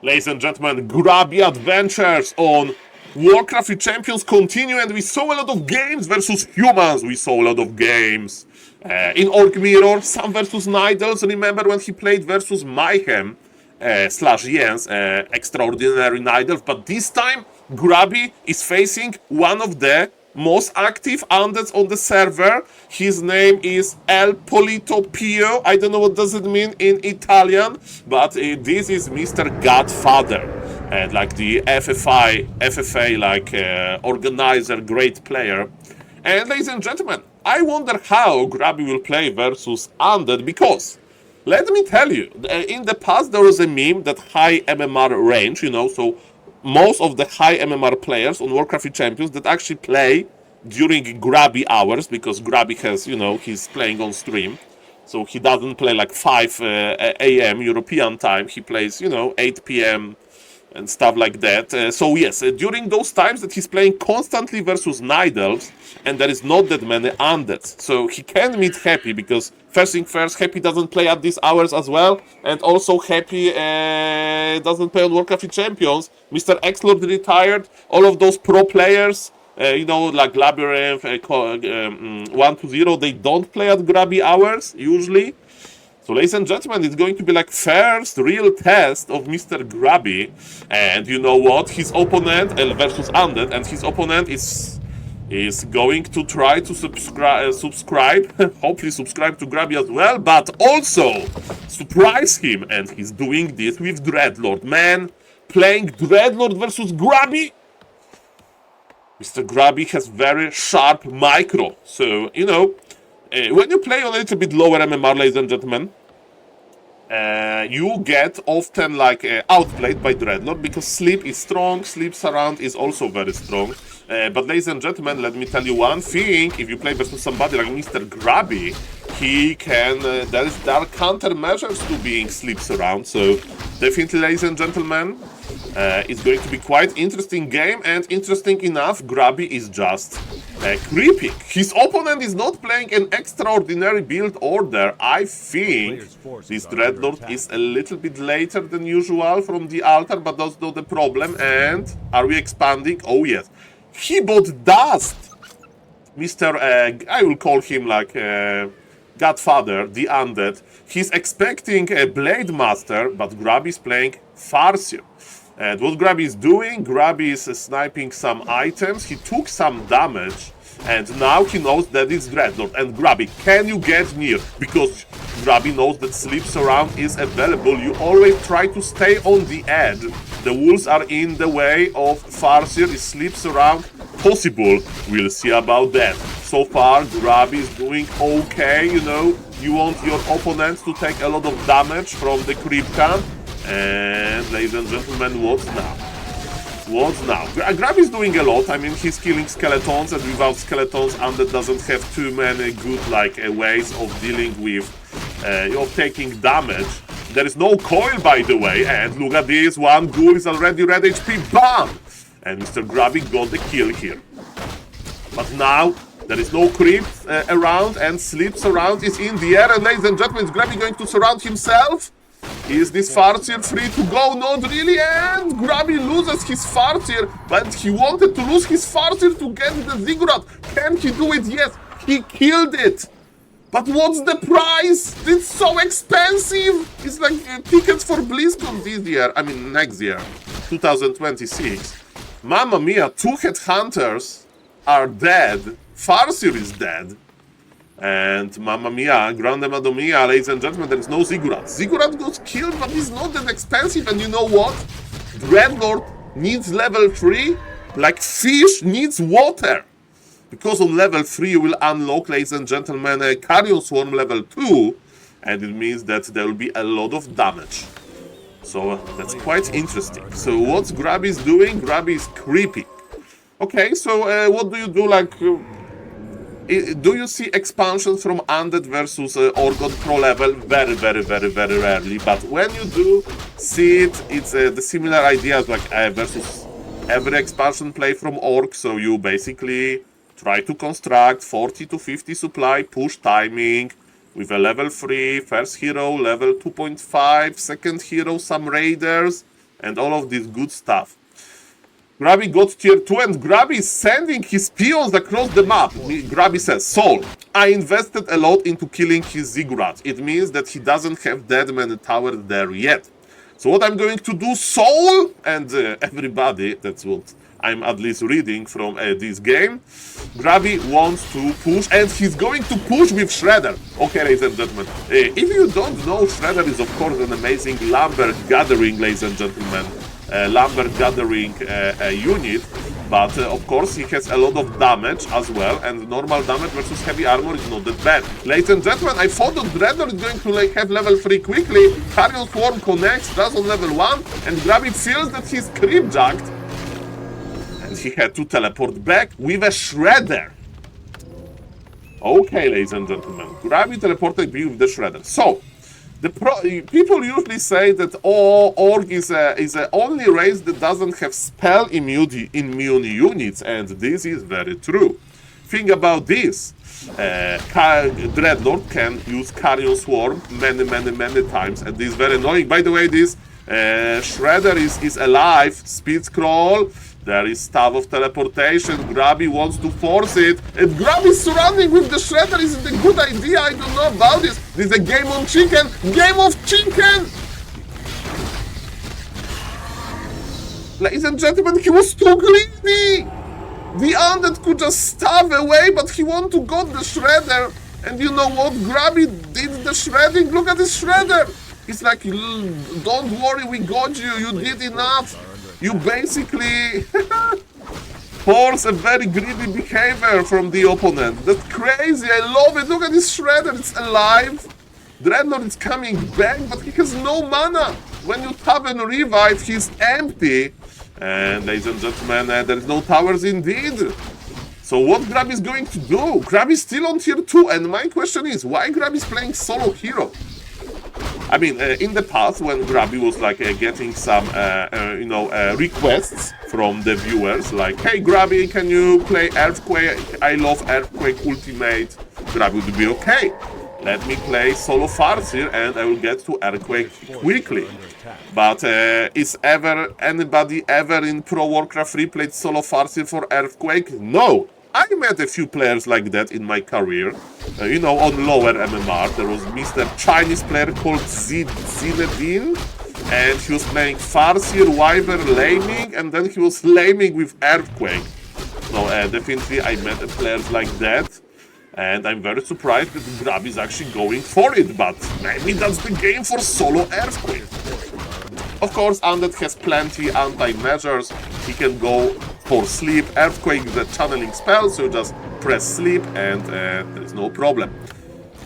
Ladies and gentlemen, Grubby adventures on Warcraft Champions continue, and we saw a lot of games versus humans. We saw a lot of games in Orc Mirror, some versus Nidals. Remember when he played versus Mayhem slash Jens, extraordinary Nidals. But this time, Grubby is facing one of the most active undeads on the server. His name is El Polito Pio. I don't know what does it mean in Italian, but this is Mr. Godfather, and like the FFA like organizer, great player. And ladies and gentlemen, I wonder how Grubby will play versus undead, because let me tell you, in the past there was a meme that high MMR range, so most of the high MMR players on Warcraft Champions that actually play during Grubby hours, because Grubby has, he's playing on stream. So he doesn't play like 5 a.m. European time. He plays, 8 p.m. and stuff like that. So yes, during those times that he's playing constantly versus Night Elves, and there is not that many undeads. So he can meet Happy, because first thing first, Happy doesn't play at these hours as well, and also Happy doesn't play on Warcraft Champions. Mr. X-Lord retired, all of those pro players, like Labyrinth, 1-0, they don't play at Grubby hours, usually. So, ladies and gentlemen, it's going to be like first real test of Mr. Grubby. And you know what? His opponent versus Undead, and his opponent is going to try to subscribe, hopefully subscribe to Grubby as well, but also surprise him. And he's doing this with Dreadlord. Man, playing Dreadlord versus Grubby. Mr. Grubby has very sharp micro. So, when you play on a little bit lower MMR, ladies and gentlemen, you get often like outplayed by Dreadlord, because sleep is strong, sleep surround is also very strong. But ladies and gentlemen, let me tell you one thing: if you play versus somebody like Mr. Grubby, he can, there are countermeasures to being sleep surround. So definitely, ladies and gentlemen, it's going to be quite interesting game, and interesting enough, Grubby is just creeping. His opponent is not playing an extraordinary build order. I think this Dreadlord is a little bit later than usual from the altar, but that's not the problem. And are we expanding? Oh yes. He bought Dust. Mr. I will call him like Godfather, the Undead. He's expecting a Blade Master, but Grubby is playing Farseer. And what Grubby is doing, Grubby is sniping some items. He took some damage, and now he knows that it's Dreadlord. And Grubby, can you get near? Because Grubby knows that sleep surround is available. You always try to stay on the edge. The wolves are in the way of Farseer. Is sleep surround possible? We'll see about that. So far, Grubby is doing okay, You want your opponents to take a lot of damage from the creep camp. And ladies and gentlemen, what now? What now? Grubby is doing a lot. I mean, he's killing skeletons, and without skeletons, Undead doesn't have too many good ways of dealing with, of taking damage. There is no coil, by the way, and look at this, one ghoul is already red HP, BAM! And Mr. Grubby got the kill here. But now, there is no creep around, and sleep surround is in the air, and ladies and gentlemen, is Grubby going to surround himself? Is this Farseer free to go? Not really, and Grubby loses his Farseer, but he wanted to lose his Farseer to get the Ziggurat. Can he do it? Yes, he killed it. But what's the price? It's so expensive. It's like tickets for BlizzCon this year. I mean, next year, 2026. Mamma mia, 2 headhunters are dead. Farseer is dead. And Mamma Mia, Grande Mamma Mia, ladies and gentlemen, there is no Ziggurat. Ziggurat got killed, but he's not that expensive, and you know what? Dreadlord needs level 3 like fish needs water. Because on level 3 you will unlock, ladies and gentlemen, a Carrion Swarm level 2, and it means that there will be a lot of damage. So that's quite interesting. So what's Grubby is doing? Grubby is creeping. Okay, so what do you do do you see expansions from Undead versus Orgon Pro level? Very, very, very, very rarely. But when you do see it, it's the similar idea as versus every expansion play from Orc. So you basically try to construct 40 to 50 supply, push timing with a level 3, first hero, level 2.5, second hero, some raiders, and all of this good stuff. Grubby got tier 2 and Grubby is sending his peons across the map. Grubby says, Saul, I invested a lot into killing his ziggurats. It means that he doesn't have that many towers there yet. So what I'm going to do, Saul, and everybody, that's what I'm at least reading from this game, Grubby wants to push, and he's going to push with Shredder. Okay, ladies and gentlemen, if you don't know, Shredder is of course an amazing lumber gathering, ladies and gentlemen. Lumber gathering unit, but of course he has a lot of damage as well, and normal damage versus heavy armor is not that bad. Ladies and gentlemen, I thought that Dreadnought is going to like have level 3 quickly. Carrion Swarm connects, does on level 1, and Grubby feels that he's creep jacked, and he had to teleport back with a Shredder. Okay, ladies and gentlemen, Grubby teleported with the Shredder. So people usually say that Orc is the only race that doesn't have spell immune units, and this is very true. Think about this. Dreadnought can use Carrion Swarm many times, and this is very annoying. By the way, this Shredder is alive. Speed scroll. There is Staff of Teleportation. Grubby wants to force it. And Grubby surrounding with the Shredder isn't a good idea. I don't know about this. This is a game on chicken. Game of chicken! Ladies and gentlemen, he was too greedy! The undead could just stab away, but he wanted to go the Shredder. And you know what? Grubby did the shredding. Look at this Shredder! It's like, don't worry, we got you. You did enough. You basically force a very greedy behavior from the opponent. That's crazy. I love it. Look at this Shredder. It's alive. Dreadnought is coming back, but he has no mana. When you tap and revive, he's empty. And ladies and gentlemen, there is no towers indeed. So what Grubby is going to do? Grubby is still on tier 2. And my question is, why Grubby is playing solo hero? I mean, in the past, when Grubby was like getting some, requests from the viewers, like, hey, Grubby, can you play Earthquake? I love Earthquake Ultimate. Grubby would be okay. Let me play solo Farseer and I will get to Earthquake quickly. But is anybody ever in Pro Warcraft 3 played solo Farseer for Earthquake? No. I met a few players like that in my career. On lower MMR, there was Mr. Chinese player called Zinedine, and he was playing Farseer, Wyvern, Laming, and then he was Laming with Earthquake. So definitely I met players like that, and I'm very surprised that Grubby is actually going for it, but maybe that's the game for solo Earthquake. Of course, Undead has plenty anti-measures. He can go for sleep. Earthquake is a channeling spell, so you just press sleep and there is no problem.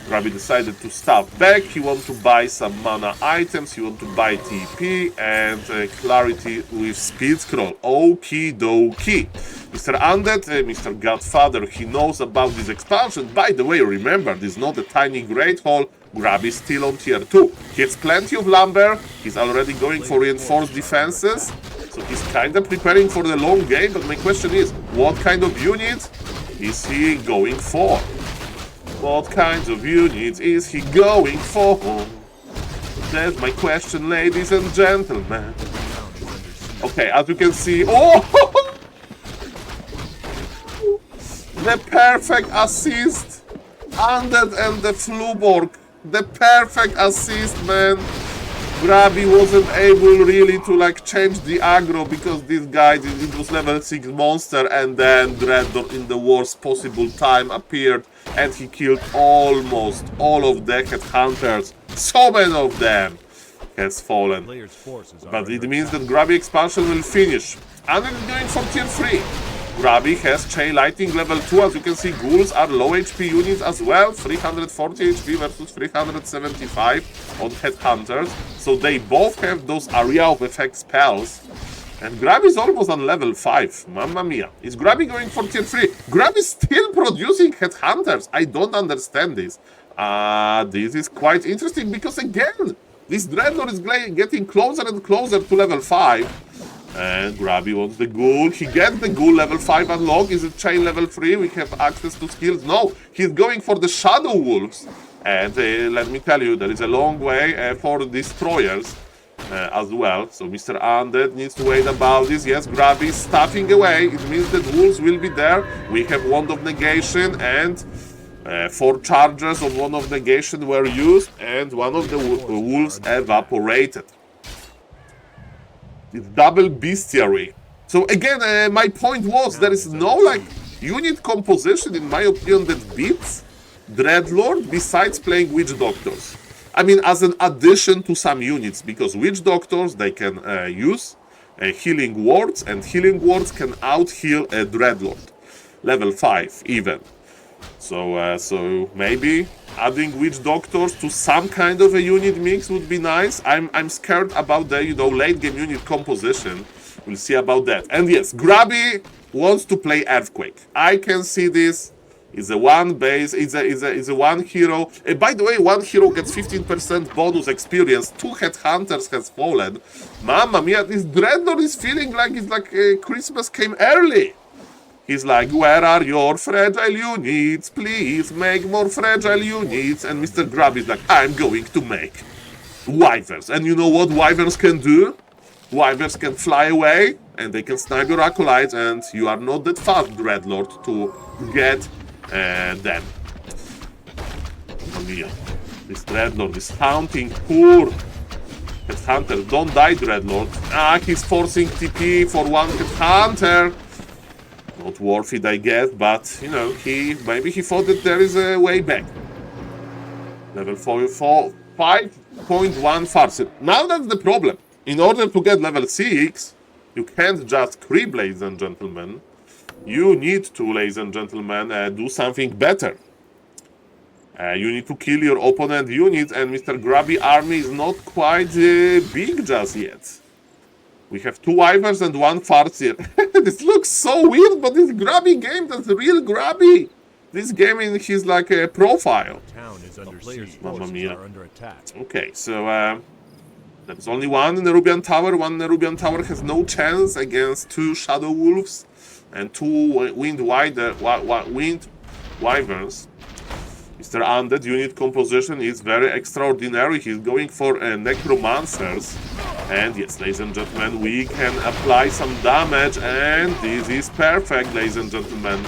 Grubby decided to stop back. He wants to buy some mana items. He wants to buy TP and clarity with speed scroll. Okie dokie. Mr. Undead, Mr. Godfather, he knows about this expansion. By the way, remember, this is not a tiny great hall. Grubby is still on tier 2. He has plenty of lumber. He's already going for reinforced defenses. So he's kind of preparing for the long game. But my question is, what kind of unit is he going for? What kinds of units is he going for? That's my question, ladies and gentlemen. Okay, as you can see... Oh! The perfect assist! Undead and the Fluborg. The perfect assist, man. Grubby wasn't able really to change the aggro because this guy, it was level 6 monster, and then Dreadnought in the worst possible time appeared and he killed almost all of the headhunters. So many of them has fallen. But it means that Grubby expansion will finish. And it's going for tier 3. Grubby has Chain Lightning level 2. As you can see, ghouls are low HP units as well. 340 HP versus 375 on headhunters. So they both have those area of effect spells. And Grubby is almost on level 5. Mamma mia. Is Grubby going for tier 3? Grubby is still producing headhunters. I don't understand this. This is quite interesting because again, this Dreadnought is getting closer and closer to level 5. And Grubby wants the ghoul. He gets the ghoul level 5 unlock. Is it chain level 3? We have access to skills. No, he's going for the shadow wolves. And let me tell you, there is a long way for destroyers. as well. So Mr. Undead needs to wait about this. Yes, Grubby is stuffing away. It means that wolves will be there. We have Wand of Negation, and 4 charges of Wand of Negation were used, and one of the wolves evaporated. It's double bestiary. So again, my point was there is no like unit composition, in my opinion, that beats Dreadlord besides playing Witch Doctors. I mean, as an addition to some units, because Witch Doctors, they can use healing wards, and healing wards can out-heal a Dreadlord. Level 5, even. So maybe adding Witch Doctors to some kind of a unit mix would be nice. I'm scared about the, you know, late-game unit composition. We'll see about that. And yes, Grubby wants to play Earthquake. I can see this. Is a one base, is a one hero. By the way, one hero gets 15% bonus experience. 2 headhunters has fallen. Mamma mia, this Dreadnought is feeling like it's like Christmas came early. He's like, where are your fragile units? Please make more fragile units. And Mr. Grubby is like, I'm going to make Wyverns. And you know what Wyverns can do? Wyverns can fly away, and they can snipe your acolytes, and you are not that fast, Dreadlord, to get them. Oh yeah. This Dreadlord is haunting poor Headhunter. Don't die, Dreadlord. Ah, he's forcing TP for one Headhunter. Not worth it, I guess, but you know, maybe he thought that there is a way back. Level 5.1 Farseer. Now that's the problem. In order to get level 6, you can't just creep, ladies and gentlemen. You need to, ladies and gentlemen, do something better. You need to kill your opponent units, and Mr. Grubby army is not quite big just yet. We have 2 Wyverns and 1 Farseer. This looks so weird, but this Grubby game, that's real Grubby. This game in his like profile. Town is under siege. Mamma mia. Are under attack. Okay, so there's only 1 Nerubian Tower. 1 Nerubian Tower has no chance against 2 Shadow Wolves and 2 Wind Wyverns. Mr. Undead unit composition is very extraordinary. He's going for Necromancers. And yes, ladies and gentlemen, we can apply some damage, and this is perfect, ladies and gentlemen.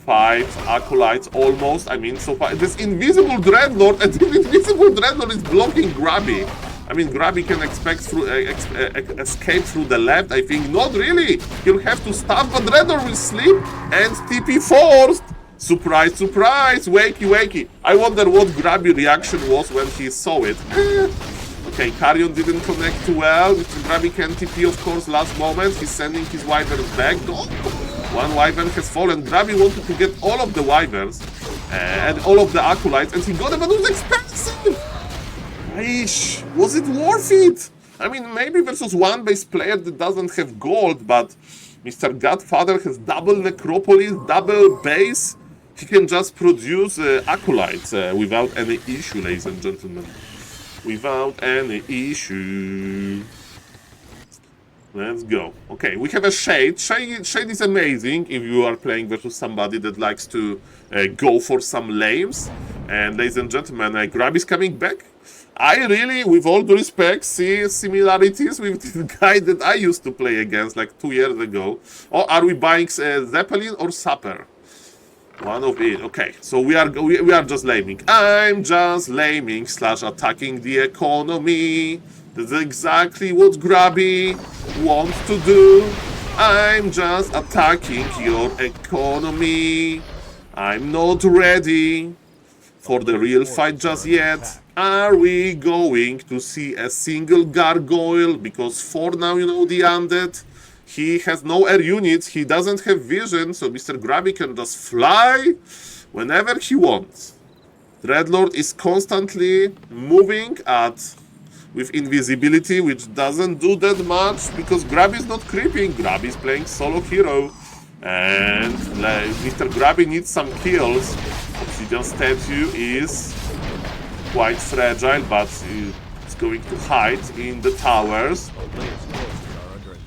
5 Acolytes almost. I mean, so far, this Invisible Dreadlord, and this Invisible Dreadlord is blocking Grubby. I mean, Grubby can escape through the left. I think not really. He'll have to stop, but Dreadlord will sleep and TP forced. Surprise, surprise! Wakey, wakey. I wonder what Grubby reaction was when he saw it. Okay, Carrion didn't connect too well. Mr. Grubby can TP, of course, last moment. He's sending his Wyverns back. Oh, 1 Wyvern has fallen. Grubby wanted to get all of the Wyverns and all of the Acolytes, and he got them, but it was expensive! Aish, was it worth it? I mean, maybe versus 1 base player that doesn't have gold, but Mr. Godfather has double Necropolis, double base. He can just produce Acolytes without any issue, ladies and gentlemen. Without any issue. Let's go. Okay, we have a Shade. Shade is amazing if you are playing versus somebody that likes to go for some lanes. And ladies and gentlemen, Grubby is coming back. I really, with all due respect, see similarities with this guy that I used to play against like 2 years ago. Or are we buying Zeppelin or Sapper? One of it. Okay, so we are just laming. I'm just laming / attacking the economy. That's exactly what Grubby wants to do. I'm just attacking your economy. I'm not ready for the real fight just yet. Are we going to see a single gargoyle? Because for now, you know, the Undead, he has no air units, he doesn't have vision, so Mr. Grubby can just fly whenever he wants. Dreadlord is constantly moving with invisibility, which doesn't do that much because Grubby is not creeping. Grubby is playing solo hero. And Mr. Grubby needs some kills. Obsidian statue is quite fragile, but it's going to hide in the towers.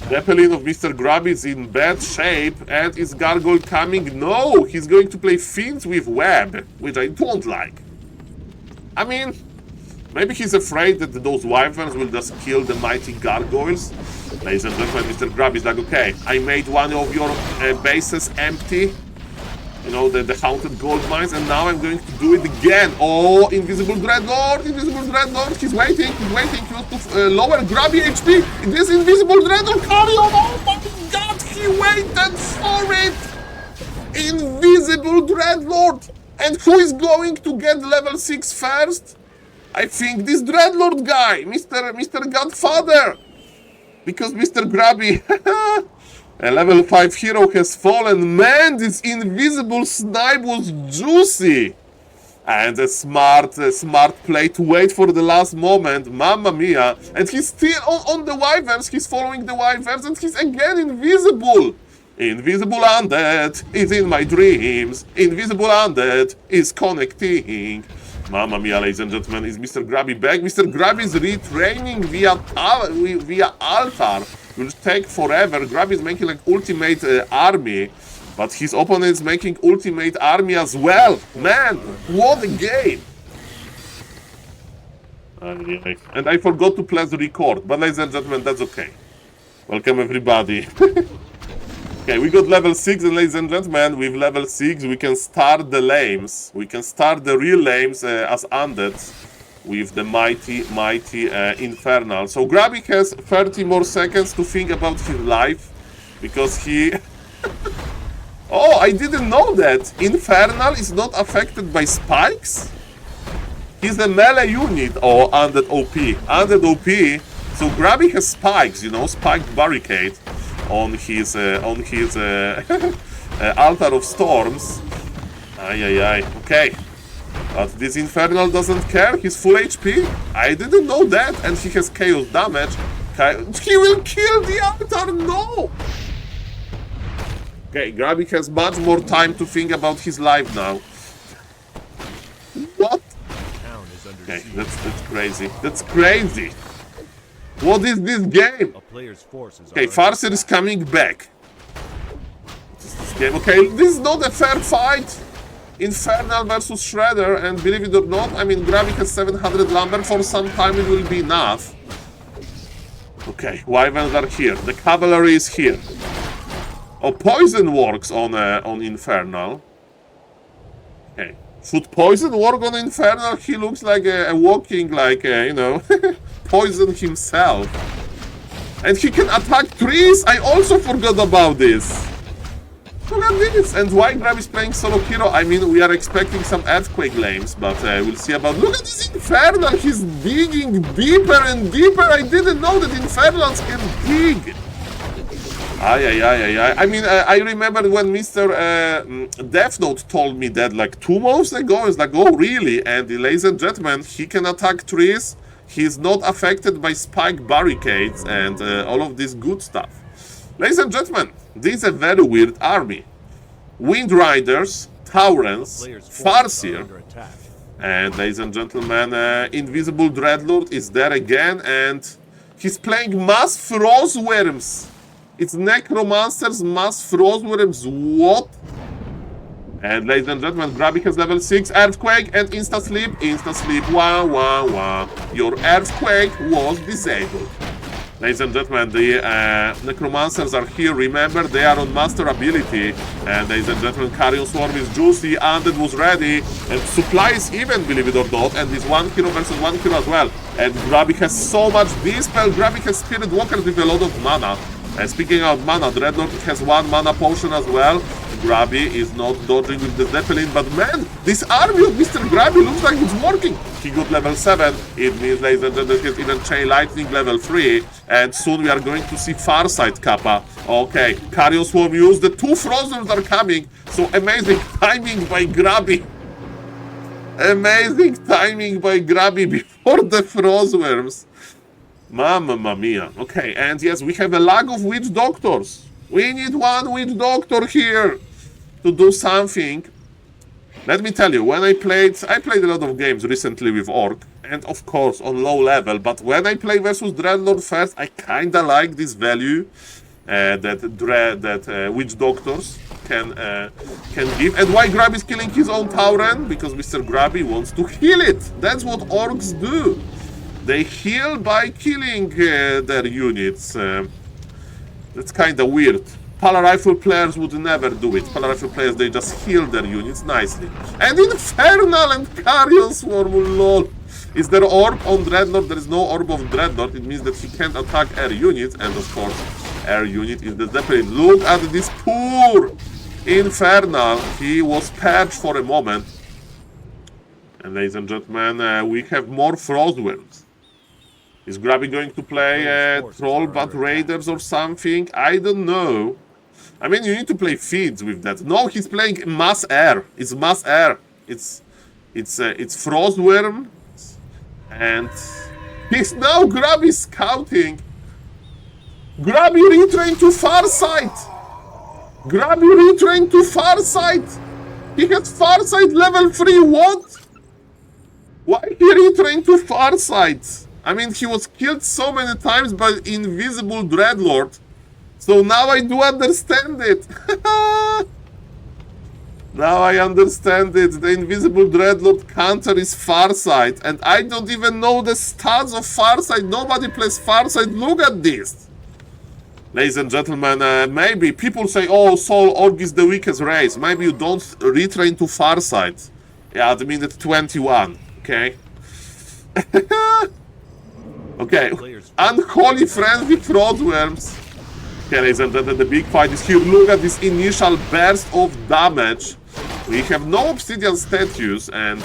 Zeppelin of Mr. Grubby is in bad shape, and is Gargoyle coming? No! He's going to play Fiends with Web, which I don't like. I mean, Maybe he's afraid that those wyverns will just kill the mighty gargoyles. Ladies and gentlemen, Mr. Grubby is like, okay, I made one of your bases empty. You know, the haunted gold mines, and now I'm going to do it again. Oh, Invisible Dreadlord! Invisible Dreadlord! He's waiting, he wants to lower Grubby HP. This Invisible Dreadlord carry on! Oh my god, he waited for it! Invisible Dreadlord! And who is going to get level 6 first? I think this Dreadlord guy, Mr. Godfather! Because Mr. Grubby... A level 5 hero has fallen. Man, this invisible snipe was juicy. And a smart play to wait for the last moment. Mamma mia. And he's still on the wyverns. He's following the wyverns and he's again invisible. Invisible undead is in my dreams. Invisible undead is connecting. Mamma mia, ladies and gentlemen, is Mr. Grubby back? Mr. Grubby is retraining via altar. Will take forever. Grubby is making like ultimate army, but his opponent is making ultimate army as well. Man, what a game! And I forgot to press record, but ladies and gentlemen, that's okay. Welcome everybody. Okay, we got level 6, and ladies and gentlemen, with level 6 we can start the lames. We can start the real lames as undeads with the mighty Infernal. So Grubby has 30 more seconds to think about his life, because he... Oh, I didn't know that! Infernal is not affected by spikes? He's a melee unit. Oh, Undead OP. Undead OP. So Grubby has spikes, you know, spiked barricade on his Altar of Storms. Ay. Okay. But this Infernal doesn't care. He's full HP. I didn't know that. And he has chaos damage. He will kill the altar. No! Okay, Grubby has much more time to think about his life now. What? Okay, that's crazy. That's crazy. What is this game? Okay, Farseer is coming back. What is this game? Okay, this is not a fair fight. Infernal versus Shredder, and believe it or not, I mean, Grubby has 700 lumber. For some time it will be enough. Okay, wyverns are here. The cavalry is here. Oh, poison works on Infernal. Okay, should poison work on Infernal? He looks like a walking, like, you know, poison himself. And he can attack trees? I also forgot about this. Look at this! And why Grubby is playing solo hero? I mean, we are expecting some earthquake lanes, but we'll see about... Look at this Infernal! He's digging deeper and deeper! I didn't know that Infernals can dig! Ay. I mean, I remember when Mr. Death Note told me that like 2 months ago. It's like, oh really? And ladies and gentlemen, he can attack trees. He's not affected by spike barricades and all of this good stuff. Ladies and gentlemen, this is a very weird army. Wind Riders, Taurens, Farseer, and ladies and gentlemen, Invisible Dreadlord is there again, and he's playing Mass Frostworms. It's Necromancers, Mass Frostworms, what? And ladies and gentlemen, Grubby has level 6, Earthquake, and Insta-Sleep, wah. Your Earthquake was disabled. Ladies and gentlemen, the Necromancers are here. Remember, they are on Master ability. And ladies and gentlemen, Carrion Swarm is juicy, Undead was ready, and supply is even, believe it or not, and this 1 hero versus 1 hero as well. And Grubby has so much Dispel. Grubby has Spirit Walkers with a lot of mana. And speaking of mana, Dreadlord has 1 mana potion as well. Grubby is not dodging with the Zeppelin, but man, this army of Mr. Grubby looks like it's working. He got level 7, it means, ladies and gentlemen, he's even Chain Lightning level 3, and soon we are going to see Farsight Kappa. Okay, Carrion Swarm used, the 2 Frostworms are coming, so amazing timing by Grubby. Amazing timing by Grubby before the Frostworms. Mamma mia. Okay, and yes, we have a lack of Witch Doctors. We need 1 Witch Doctor here to do something. Let me tell you, when I played a lot of games recently with Orc, and of course on low level, but when I play versus Dreadlord first, I kinda like this value that Witch Doctors can give. And why Grubby is killing his own Tauren? Because Mr. Grubby wants to heal it. That's what Orcs do. They heal by killing their units. That's kind of weird. Pala Rifle players would never do it. Pala Rifle players, they just heal their units nicely. And Infernal and Carrion Swarm, lol. Is there orb on Dreadnought? There is no orb of Dreadnought. It means that he can't attack air units. And of course, air unit is the Zeppelin. Look at this poor Infernal. He was purged for a moment. And ladies and gentlemen, we have more Frostworms. Is Grubby going to play Trollbat Raiders or something? I don't know. I mean, you need to play feeds with that. No, he's playing Mass Air. It's Mass Air. It's Frostworm. And he's now Grubby scouting. Grubby retrained to Farsight. Grubby retrained to Farsight. He has Farsight level 3. What? Why he retrained to Farsight? I mean, he was killed so many times by Invisible Dreadlord. So now I do understand it. Now I understand it. The Invisible Dreadlord counter is Farsight. And I don't even know the stats of Farsight. Nobody plays Farsight. Look at this. Ladies and gentlemen, maybe people say, oh, Saul, Org is the weakest race. Maybe you don't retrain to Farsight. Yeah, at minute 21. Okay. Okay. Unholy Frenzy Frostworms. Okay, ladies and gentlemen, the big fight is here. Look at this initial burst of damage. We have no obsidian statues, and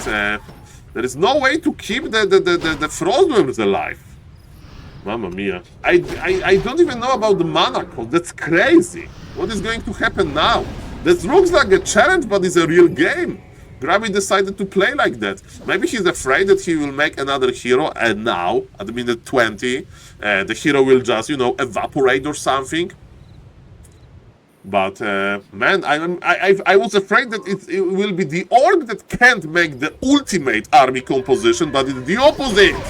there is no way to keep the Frostworms alive. Mamma mia. I don't even know about the mana cost. That's crazy. What is going to happen now? That looks like a challenge, but it's a real game. Grubby decided to play like that. Maybe he's afraid that he will make another hero, and now, at minute 20, the hero will just, you know, evaporate or something. But, man, I was afraid that it will be the Orc that can't make the ultimate army composition, but it's the opposite.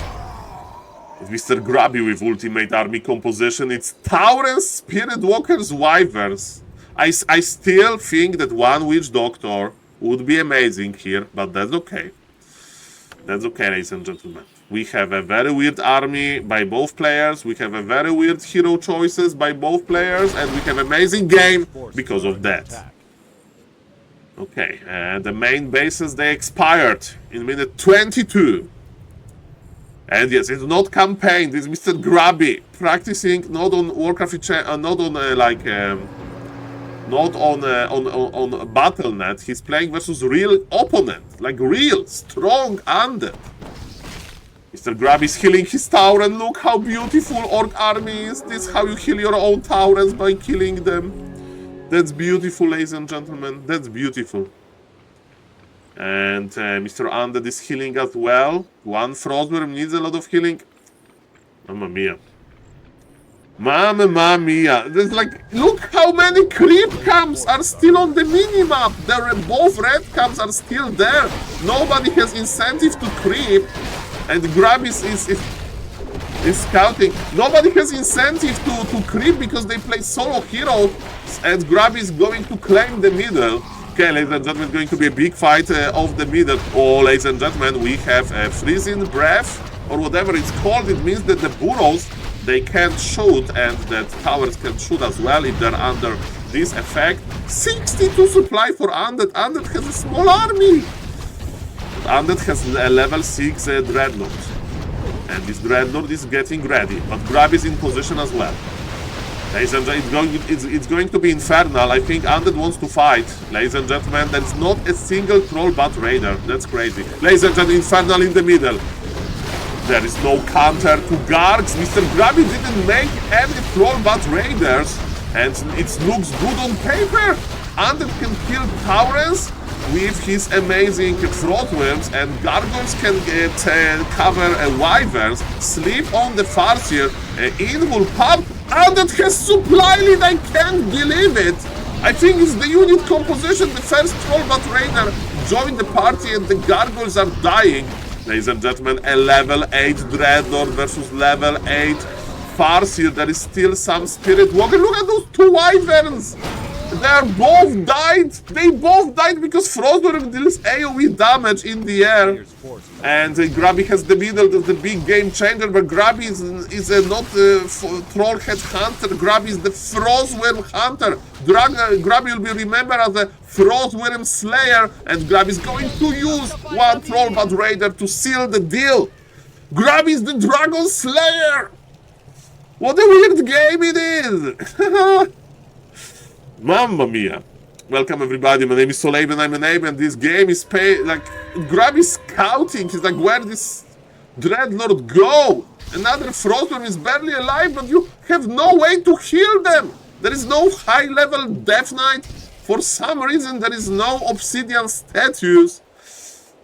It's Mr. Grubby with ultimate army composition. It's Taurens, Spirit Walkers, Wyverns. I still think that one Witch Doctor would be amazing here, but that's okay. That's okay, ladies and gentlemen. We have a very weird army by both players. We have a very weird hero choices by both players, and we have amazing game because of that. Okay, the main bases, they expired in minute 22. And yes, it's not campaign. This is Mr. Grubby practicing not on Warcraft, not on not on Battle.net. He's playing versus real opponent, like real strong undead. Mr. Grubby is healing his Tauren. Look how beautiful Orc army is. This is how you heal your own Taurens, by killing them. That's beautiful, ladies and gentlemen. That's beautiful. And Mr. Undead is healing as well. One Frostworm needs a lot of healing. Mamma mia. Mamma mia. There's like, look how many creep camps are still on the minimap. Both red camps are still there. Nobody has incentive to creep. And Grubby is scouting. Nobody has incentive to creep because they play solo heroes. And Grubby is going to claim the middle. Okay, ladies and gentlemen, it's going to be a big fight of the middle. Oh, ladies and gentlemen, we have a freezing breath, or whatever it's called. It means that the burrows, they can't shoot, and that towers can shoot as well if they're under this effect. 62 supply for Undead. Undead has a small army. Undead has a level 6 Dreadnought. And this Dreadnought is getting ready, but Grubby is in position as well. Ladies and gentlemen, it's going to be Infernal. I think Undead wants to fight. Ladies and gentlemen, there's not a single Trollbat Raider. That's crazy. Ladies and gentlemen, Infernal in the middle. There is no counter to Gargs. Mr. Grubby didn't make any Trollbat Raiders. And it looks good on paper. Undead can kill Taurens with his amazing Frostworms, and Gargoyles can cover Wyverns. Sleep on the Farseer. Invul Pub. Undead has supply lead, I can't believe it! I think it's the unit composition. The first Trollbat Raider joined the party and the Gargoyles are dying. Ladies and gentlemen, a level 8 Dreadnought versus level 8 Farseer. There is still some Spirit Walker. Look at those two Wyverns! They both died. They both died because Frostworm deals AoE damage in the air. And Grubby has the middle of the big game changer, but Grubby is not a Trollhead hunter. Grubby is the Frostworm hunter. Grubby will be remembered as a Frostworm slayer, and Grubby is going to use one Trollbat Raider to seal the deal. Grubby is the Dragon Slayer. What a weird game it is. Mamma mia. Welcome everybody, my name is SaulApeMan, I'm an ape, and this game is Grubby scouting. He's like, where this Dreadlord go? Another Frostworm is barely alive, but you have no way to heal them. There is no high level Death Knight. For some reason there is no obsidian statues.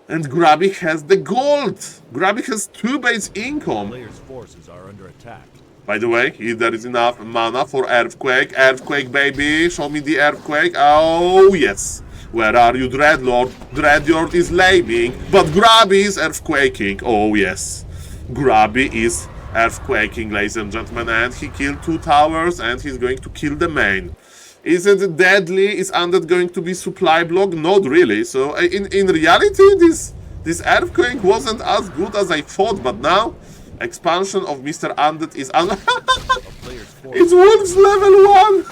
And Grubby has the gold. Grubby has 2 base income. Player's forces are under attack. By the way, if there is enough mana for Earthquake. Earthquake, baby. Show me the Earthquake. Oh, yes. Where are you, Dreadlord? Dreadlord is lagging, but Grubby is Earthquaking. Oh, yes. Grubby is Earthquaking, ladies and gentlemen. And he killed 2 towers, and he's going to kill the main. Is it deadly? Is Undead going to be supply block? Not really. So, in reality, this Earthquake wasn't as good as I thought, but now expansion of Mr. Undead is it's Wolves level 1!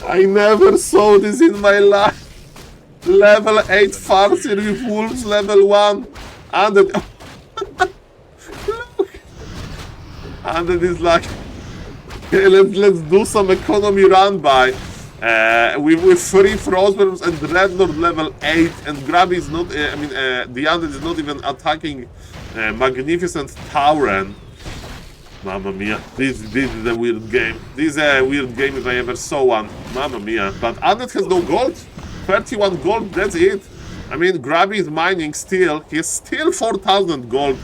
I never saw this in my life. Level 8 Farseer with Wolves level 1. Undead. Look. Undead is like, okay, let's do some economy run by. With 3 Frostworms and Dreadlord level 8, and Grubby is not, the Undead is not even attacking Magnificent Tauren. Mamma mia, this is a weird game. This is a weird game if I ever saw one. Mamma mia. But Undead has no gold. 31 gold, that's it. I mean, Grubby is mining still. He has still 4,000 gold.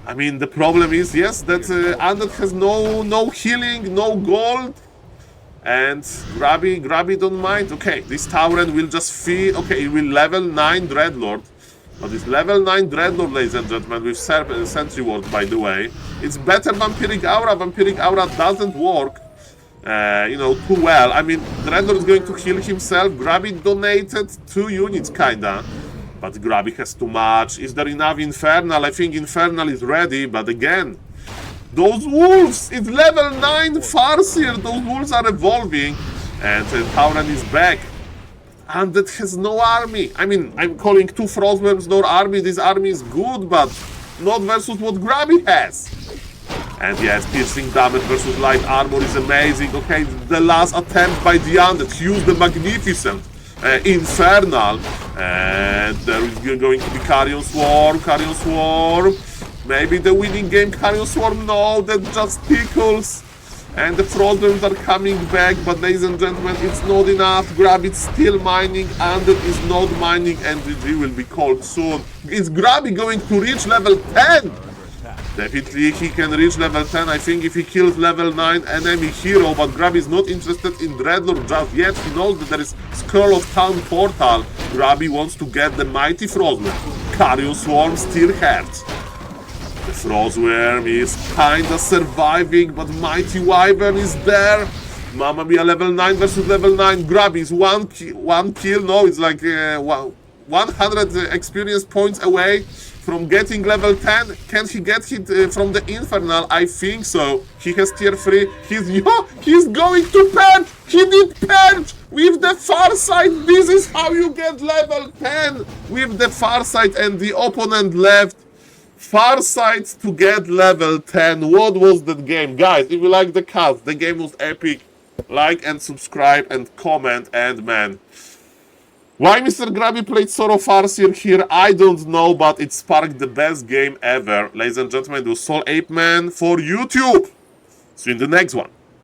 I mean, the problem is, yes, that Undead has no healing, no gold. And Grubby don't mind. Okay, this Tauren will just feed. Okay, it will level 9 Dreadlord. But this level 9 Dreadlord, ladies and gentlemen, with Sentry Ward, by the way, it's better Vampiric Aura. Vampiric Aura doesn't work, too well. I mean, Dreadlord is going to heal himself. Grubby donated 2 units, kinda. But Grubby has too much. Is there enough Infernal? I think Infernal is ready, but again, those wolves! It's level 9 Farseer! Those wolves are evolving, and Tauren is back. Undead has no army. I mean, I'm calling 2 Frostworms no army. This army is good, but not versus what Grubby has. And yes, piercing damage versus light armor is amazing. Okay, the last attempt by the Undead. Use the Magnificent Infernal. And there is going to be Carrion Swarm. Maybe the winning game, Carrion Swarm. No, that just tickles. And the Frostworms are coming back, but ladies and gentlemen, it's not enough. Grubby is still mining, Undead is not mining, and GG will be called soon. Is Grubby going to reach level 10? Definitely he can reach level 10, I think, if he kills level 9 enemy hero, but Grubby is not interested in Dreadlord just yet. He knows that there is Scroll of Town Portal. Grubby wants to get the mighty Frostworm. Carrion Swarm still hurts. The Frostworm is kinda surviving, but Mighty Wyvern is there. Mamma mia, level 9 versus level 9. Grubby is one kill. No, it's like 100 experience points away from getting level 10. Can he get hit from the Infernal? I think so. He has tier 3. He's going to purge! He did purge! With the Farsight, this is how you get level 10! With the Farsight, and the opponent left Farsight to get level 10. What was that game? Guys, if you like the cast, the game was epic. Like and subscribe and comment, and man, why Mr. Grubby played Soro Farseer here, I don't know, but it sparked the best game ever. Ladies and gentlemen, it was SaulApeMan for YouTube. See you in the next one.